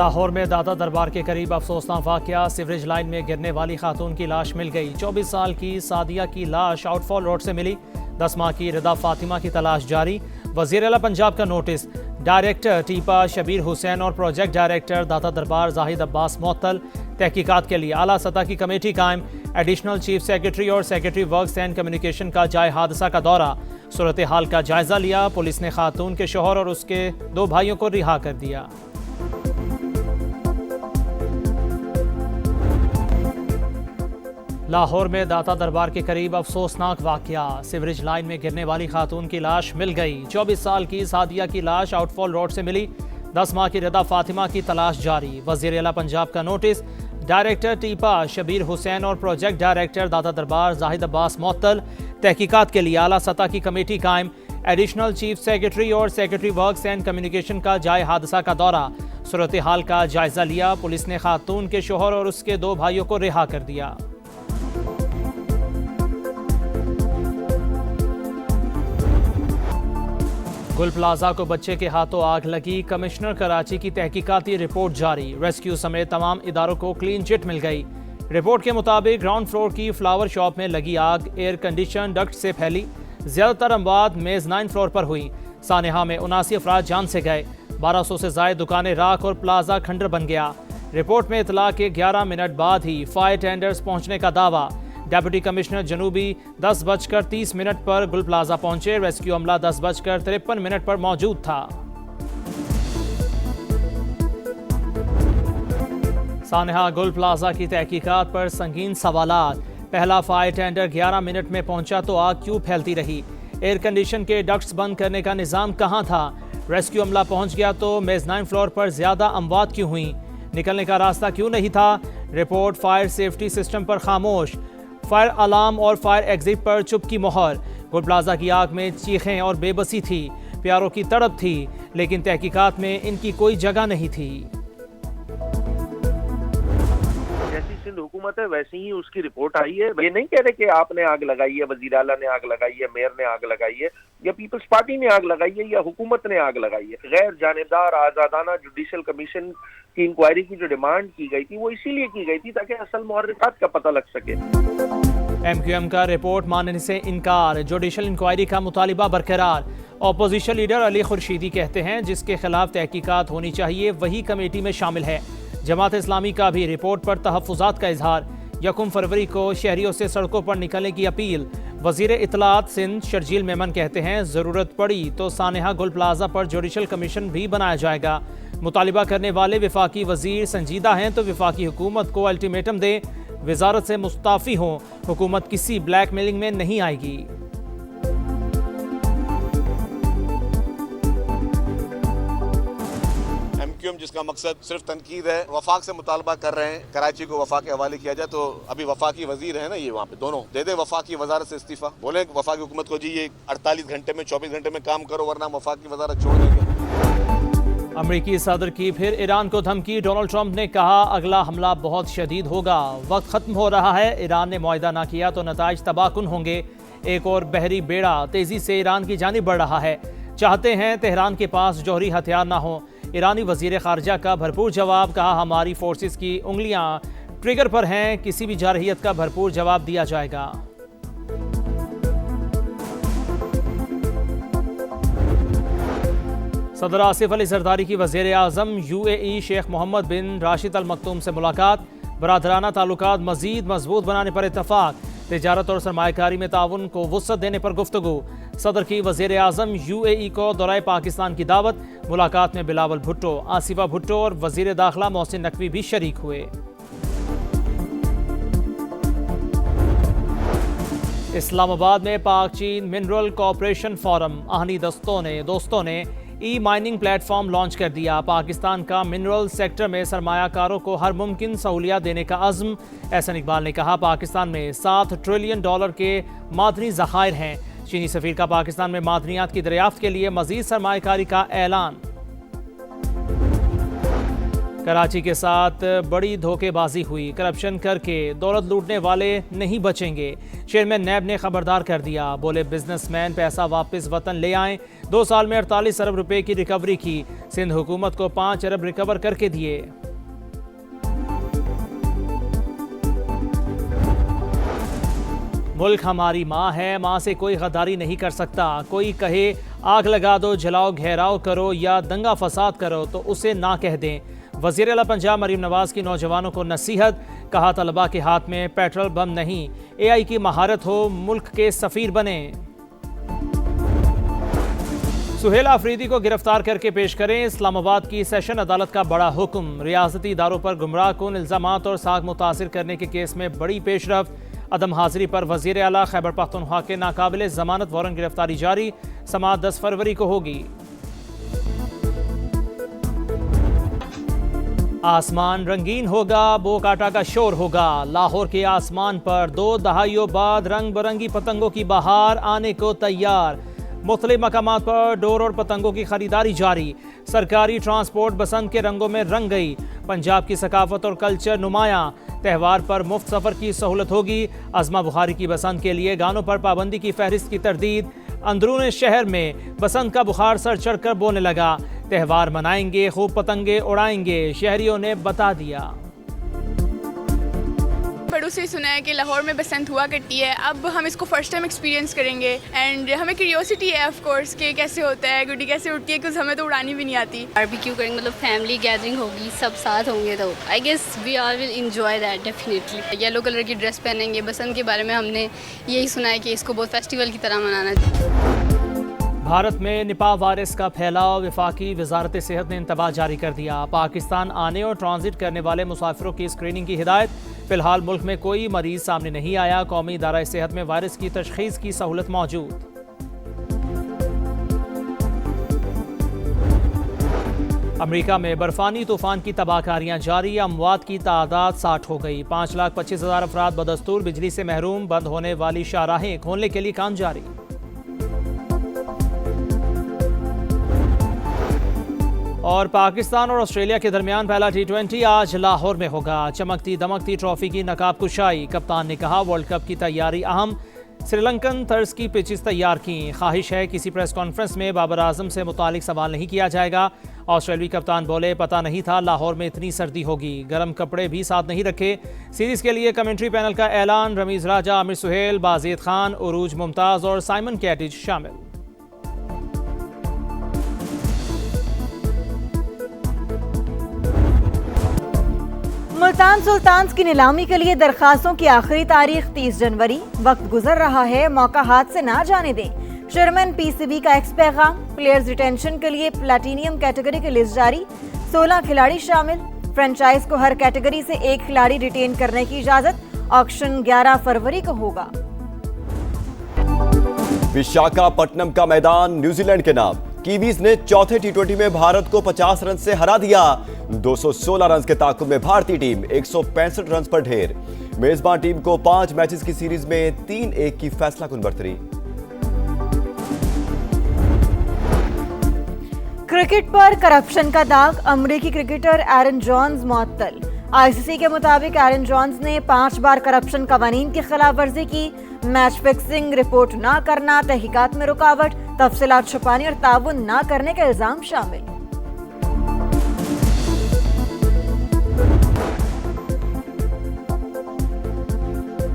लाहौर में दाता दरबार के करीब अफसोसनाक वाकया, सीवरेज लाइन में गिरने वाली खातून की लाश मिल गई। 24 साल की सादिया की लाश आउटफॉल रोड से मिली। 10 माह की रिदा फातिमा की तलाश जारी। वज़ीर आला पंजाब का नोटिस। डायरेक्टर टीपा शबीर हुसैन और प्रोजेक्ट डायरेक्टर दाता दरबार जाहिद अब्बास मुअत्तल। तहकीकात के लिए आला सतह की कमेटी कायम। एडिशनल चीफ सेक्रेटरी और सेक्रेटरी वर्क्स एंड कम्युनिकेशन का जाए हादसा का दौरा। सूरत हाल का जायजा लिया। पुलिस ने खातून के शोहर और उसके 2 भाइयों को रिहा कर दिया। लाहौर में दाता दरबार के करीब अफसोसनाक वाकया, सीवरेज लाइन में गिरने वाली खातून की लाश मिल गई। 24 साल की सादिया की लाश आउटफॉल रोड से मिली। 10 माह की रिदा फातिमा की तलाश जारी। वज़ीर आला पंजाब का नोटिस। डायरेक्टर टीपा शबीर हुसैन और प्रोजेक्ट डायरेक्टर दाता दरबार जाहिद अब्बास मुअत्तल। तहकीकात के लिए आला सतह की कमेटी कायम। एडिशनल चीफ सेक्रेटरी और सेक्रेटरी वर्क्स एंड कम्युनिकेशन का जाए हादसा का दौरा। सूरत हाल का जायजा लिया। पुलिस ने खातून के शोहर और उसके 2 भाइयों को रिहा कर दिया। गुल प्लाजा को बच्चे के हाथों आग लगी। कमिश्नर कराची की तहकीकाती रिपोर्ट जारी। रेस्क्यू समेत तमाम इदारों को क्लीन चिट मिल गई। रिपोर्ट के मुताबिक ग्राउंड फ्लोर की फ्लावर शॉप में लगी आग एयर कंडीशन डक्ट से फैली। ज्यादातर अमवात मेज़नाइन फ्लोर पर हुई। सानेहा में 79 अफराद जान से गए। 1200 से ज्यादा दुकानें राख और प्लाजा खंडर बन गया। रिपोर्ट में इतला के 11 मिनट बाद ही फायर टेंडर्स पहुंचने का दावा। डेप्यूटी कमिश्नर जनूबी 10:30 पर गुल प्लाजा पहुंचे। रेस्क्यू अमला 10:53 पर मौजूद था। सानेहा गुल प्लाजा की तहकीकात पर संगीन सवालात। पहला फायर टेंडर 11 मिनट में पहुंचा तो आग क्यों फैलती रही? एयर कंडीशन के डक्ट्स बंद करने का निजाम कहां था? रेस्क्यू अमला पहुंच गया तो मेज़नाइन फ्लोर पर ज्यादा अमवात क्यों हुई? निकलने का रास्ता क्यों नहीं था? रिपोर्ट फायर सेफ्टी सिस्टम पर खामोश। फायर अलार्म और फायर एग्जिट पर चुप की मोहर। गुल प्लाजा की आग में चीखें और बेबसी थी, प्यारों की तड़प थी, लेकिन तहकीकात में इनकी कोई जगह नहीं थी। जैसी सिंध हुकूमत है वैसे ही उसकी रिपोर्ट आई है। ये नहीं कह रहे कि आपने आग लगाई है, वजीर आला ने आग लगाई है, मेयर ने आग लगाई है, या पीपल्स पार्टी ने आग लगाई है, या हुकूमत ने आग लगाई है। गैर जानिबदार आजादाना जुडिशल कमीशन की इंक्वायरी की जो डिमांड की गई थी वो इसीलिए की गई थी ताकि असल मुहर्रिकात का पता लग सके। MQM का रिपोर्ट मानने से इनकार। जुडिशल इंक्वायरी का मुतालिबा बरकरार। अपोजिशन लीडर अली खुर्शीदी कहते हैं जिसके खिलाफ तहकीकात होनी चाहिए वही कमेटी में शामिल है। जमात इस्लामी का भी रिपोर्ट पर तहफ़्फ़ुज़ात का इजहार। 1 फरवरी को शहरियों से सड़कों पर निकलने की अपील। वज़ीर इत्तलात सिंध शर्जील मेमन कहते हैं ज़रूरत पड़ी तो सानेहा गुल प्लाजा पर जुडिशल कमीशन भी बनाया जाएगा। मुतालिबा करने वाले वफाकी वज़ीर संजीदा हैं तो वफाकी हुकूमत को अल्टीमेटम दे, वजारत से मुस्ताफ़ी हों। हुकूमत किसी ब्लैकमेलिंग में नहीं आएगी। MQM जिसका मकसद सिर्फ तनकीद है, वफाक से मुतालबा कर रहे हैं कराची को वफाक के हवाले किया जाए। तो अभी वफाकी वजीर है ना, ये वहाँ पे दोनों दे दे वफाकी वजारत से इस्तीफा। बोले वफाकी हुकूमत को जी ये 48 घंटे में 24 घंटे में काम करो वरना वफाकी वजारत छोड़ देंगे। अमरीकी सदर की फिर ईरान को धमकी। डोनाल्ड ट्रंप ने कहा अगला हमला बहुत शदीद होगा, वक्त खत्म हो रहा है। ईरान ने मुआहदा ना किया तो नताइज तबाहकुन होंगे। एक और बहरी बेड़ा तेजी से ईरान की जानिब बढ़ रहा है। चाहते हैं तेहरान के पास जौहरी हथियार ना हो। ईरानी वजीर खारजा का भरपूर जवाब। कहा हमारी फोर्सेस की उंगलियां ट्रिगर पर हैं, किसी भी जारहियत का भरपूर जवाब दिया जाएगा। सदर आसिफ अली जरदारी की वज़ीर आज़म UAE शेख मोहम्मद बिन राशिद अल मखतूम से मुलाकात। बरादराना ताल्लुकात मज़ीद मजबूत बनाने पर इत्तफाक। तिजारत और सरमायाकारी में ताउन को वुसअत देने पर गुफ्तगू। सदर की वज़ीर आज़म UAE को दौराए पाकिस्तान की दावत। मुलाकात में बिलावल भुट्टो, आसिफा भुट्टो और वज़ीर दाखिला मोहसिन नकवी भी शरीक हुए। इस्लामाबाद में पाक चीन मिनरल कॉपरेशन फोरम आहनी दोस्तों ने माइनिंग प्लेटफॉर्म लॉन्च कर दिया। पाकिस्तान का मिनरल सेक्टर में सरमायाकारों को हर मुमकिन सहूलियत देने का अज़्म। एहसन इकबाल ने कहा पाकिस्तान में $7 ट्रिलियन के मादनी ज़खायर हैं। चीनी सफ़ीर का पाकिस्तान में मादनियात की दरियाफ्त के लिए मज़ीद सरमायाकारी का ऐलान। कराची के साथ बड़ी धोखेबाजी हुई। करप्शन करके दौलत लूटने वाले नहीं बचेंगे। चेयरमैन नैब ने खबरदार कर दिया। बोले बिजनेसमैन पैसा वापस वतन ले आएं। 2 साल में 48 अरब रुपए की रिकवरी की। सिंध हुकूमत को 5 अरब रिकवर करके दिए। मुल्क हमारी माँ है, माँ से कोई गद्दारी नहीं कर सकता। कोई कहे आग लगा दो, जलाओ, घेराव करो या दंगा फसाद करो तो उसे ना कह दें। वज़ीर आला पंजाब मरीम नवाज की नौजवानों को नसीहत, कहा तलबा के हाथ में पेट्रोल बम नहीं, AI की महारत हो, मुल्क के सफ़ीर बने। सुहेल आफरीदी को गिरफ्तार करके पेश करें, इस्लामाबाद की सेशन अदालत का बड़ा हुक्म। रियासती इदारों पर गुमराह कुन इल्ज़ामात और साख मुतासिर करने के केस में बड़ी पेशरफ्त। अदम हाजिरी पर वज़ीर आला खैबर पख्तूनख्वा के नाकाबिले ज़मानत वारंट गिरफ्तारी जारी। समाअत 10 फरवरी को होगी। आसमान रंगीन होगा, बोकाटा का शोर होगा। लाहौर के आसमान पर 2 दहाइयों बाद रंग बिरंगी पतंगों की बहार आने को तैयार। मुख्तलिफ मकामात पर डोर और पतंगों की खरीदारी जारी। सरकारी ट्रांसपोर्ट बसंत के रंगों में रंग गई। पंजाब की सकाफत और कल्चर नुमायां। त्यौहार पर मुफ्त सफ़र की सहूलत होगी। अज़मा बुखारी की बसंत के लिए गानों पर पाबंदी की फहरिस्त की तरदीद। अंदरून शहर में बसंत का बुखार सर चढ़कर बोलने लगा। त्यौहार मनाएंगे, खूब पतंगे उड़ाएंगे, शहरियों ने बता दिया। बड़ों से सुना है कि लाहौर में बसंत हुआ करती है, अब हम इसको फर्स्ट टाइम एक्सपीरियंस करेंगे एंड हमें क्यूरियोसिटी है ऑफ कोर्स कि कैसे होता है, गुड्डी कैसे उड़ती है, कुछ हमें तो उड़ानी भी नहीं आती। बारबेक्यू करेंगे, मतलब फैमिली गैदरिंग होगी, सब साथ होंगे तो I guess we all will enjoy that definitely. Yellow colour की ड्रेस पहनेंगे। बसंत के बारे में हमने यही सुना है कि इसको बहुत फेस्टिवल की तरह मनाना चाहिए। भारत में निपाह वायरस का फैलाव, वफाकी वजारत सेहत ने इंतबाह जारी कर दिया। पाकिस्तान आने और ट्रांजिट करने वाले मुसाफिरों की स्क्रीनिंग की हिदायत। फिलहाल मुल्क में कोई मरीज सामने नहीं आया। कौमी इदारा सेहत में वायरस की तशखीस की सहूलत मौजूद। अमेरिका में बर्फानी तूफान की तबाहकारियां जारी। अमवात की तादाद 60 हो गई। 5,25,000 अफराद बदस्तूर बिजली से महरूम। बंद होने वाली शाहराहें खोलने के लिए काम जारी। और पाकिस्तान और ऑस्ट्रेलिया के दरमियान पहला T20 आज लाहौर में होगा। चमकती दमकती ट्रॉफी की नकाब कुशाई। कप्तान ने कहा वर्ल्ड कप की तैयारी अहम। श्रीलंकन तर्ज की पिचेस तैयार की। ख्वाहिश है किसी प्रेस कॉन्फ्रेंस में बाबर आजम से मुतालिक सवाल नहीं किया जाएगा। ऑस्ट्रेलियाई कप्तान बोले पता नहीं था लाहौर में इतनी सर्दी होगी, गर्म कपड़े भी साथ नहीं रखे। सीरीज के लिए कमेंट्री पैनल का ऐलान। रमीज राजा, आमिर सुहेल, बाजिद खान, उरूज मुमताज और साइमन कैटिज शामिल। मुल्तान सुल्तान्स की नीलामी के लिए दरखास्तों की आखिरी तारीख 30 जनवरी। वक्त गुजर रहा है, मौका हाथ से ना जाने दें। चेयरमैन PCB का एक्स पैगाम। प्लेयर्स रिटेंशन के लिए प्लैटिनियम कैटेगरी की लिस्ट जारी। 16 खिलाड़ी शामिल। फ्रेंचाइज को हर कैटेगरी से 1 खिलाड़ी रिटेन करने की इजाजत। ऑक्शन 11 फरवरी को होगा। विशाखापट्टनम का मैदान न्यूजीलैंड के नाम। कीवीज ने चौथे T20 में भारत को 50 रन से हरा दिया। 216 रन के ताकुब में भारतीय टीम 165 रन पर ढेर। मेजबान टीम को 5 मैचेस की सीरीज में 3-1 की फैसलाकुन बढ़तरी। क्रिकेट पर करप्शन का दाग। अमेरिकी क्रिकेटर एरन जॉन्स मुअत्तल। ICC के मुताबिक एरन जॉन्स ने 5 बार करप्शन कवानीन की खिलाफ वर्जी की। मैच फिक्सिंग, रिपोर्ट ना करना, तहकीकात में रुकावट, तफसीलात छुपाने और ताउन ना करने का इल्जाम शामिल।